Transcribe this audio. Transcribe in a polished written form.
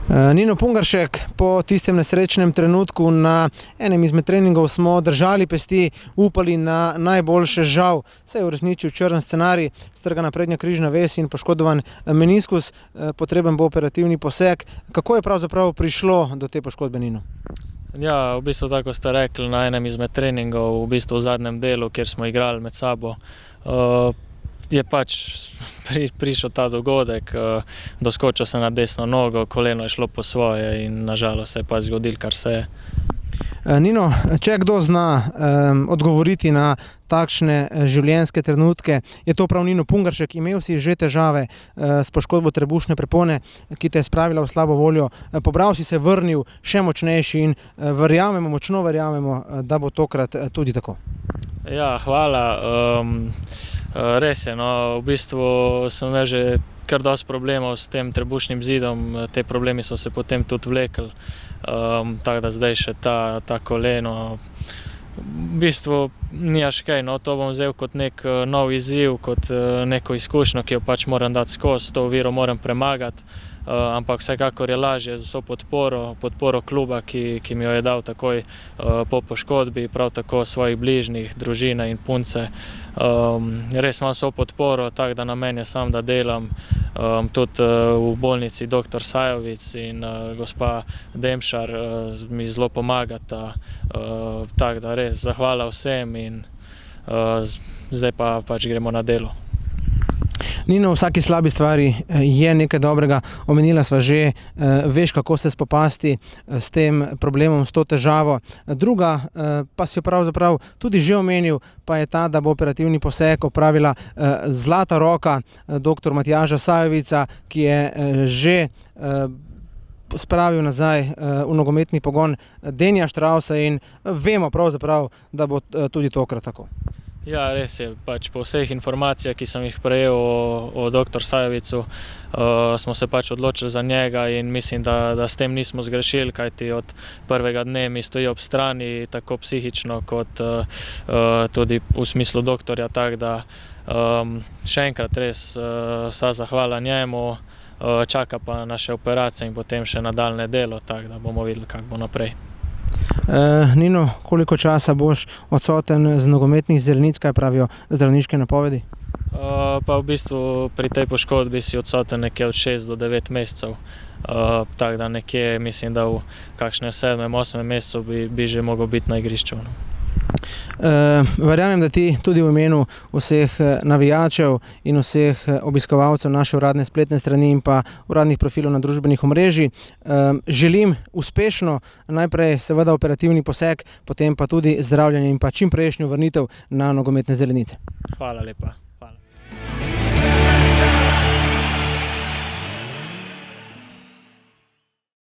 Nino Pungaršek, po tistem nesrečnem trenutku na enem izmed treningov smo držali pesti, upali na najboljše, žal se je uresničil črn scenarij, strgana prednja križna vez in poškodovan meniskus, potreben bo operativni poseg. Kako je pravzaprav prišlo do te poškodbe, Nino? Ja, v bistvu tako ste rekli, na enem izmed treningov, v bistvu v zadnjem delu, kjer smo igrali med sabo, je pač prišel ta dogodek, doskočil se na desno nogo, koleno je šlo po svoje in nažalost se je pač zgodilo, kar se je. Nino, če kdo zna odgovoriti na takšne življenjske trenutke, je to prav Nino Pungaršek. Imel si že težave s poškodbo trebušne prepone, ki te je spravila v slabo voljo. Pobral si se, vrnil še močnejši in močno verjamemo, da bo tokrat tudi tako. Ja, hvala. Res je, no, v bistvu sem imel že kar dosti problemov s tem trebušnim zidom, te problemi so se potem tudi vlekli, tako da zdaj še ta koleno. V bistvu ni kaj, no, to bom vzel kot nek nov izziv, kot neko izkušnjo, ki jo pač moram dati skozi, to oviro moram premagati, ampak vsekakor je lažje z vso podporo kluba, ki mi jo je dal takoj po poškodbi, prav tako svojih bližnjih, družine in punce. Res imam vso podporo, tako da na meni je samo, da delam, tudi v bolnici dr. Sajovic in gospa Demšar mi zelo pomagata, tako da res zahvala vsem in zdaj pa pač gremo na delo. Nino, v vsaki slabi stvari je nekaj dobrega. Omenila sva že, veš, kako se spopasti s tem problemom, s to težavo. Druga, pa si jo pravzaprav tudi že omenil, pa je ta, da bo operativni poseg opravila zlata roka dr. Matjaža Sajovica, ki je že spravil nazaj v nogometni pogon Denija Štravsa in vemo pravzaprav, da bo tudi tokrat tako. Ja, res je, pač po vseh informacijah, ki sem jih prejel o dr. Sajovicu, smo se pač odločili za njega in mislim, da s tem nismo zgrešili, kajti od prvega dne mi stoji ob strani, tako psihično kot tudi v smislu doktorja, tako da še enkrat res vsa zahvala njemu, čaka pa naše operacije in potem še nadaljnje delo, tako da bomo videli, kako bo naprej. Nino, koliko časa boš odsoten z nogometnih zelenic, kaj pravijo zdravniške napovedi? Pa v bistvu pri tej poškodbi si odsoten nekje od 6 do 9 mesecev, tako da nekje mislim, da v kakšnem 7-8 mesecu bi že mogel biti na igrišču. Verjamem, da ti tudi v imenu vseh navijačev in vseh obiskovalcev naše uradne spletne strani in pa uradnih profilov na družbenih omrežjih želim uspešno, najprej seveda operativni poseg, potem pa tudi zdravljenje in pa čimprejšnjo vrnitev na nogometne zelenice. Hvala lepa.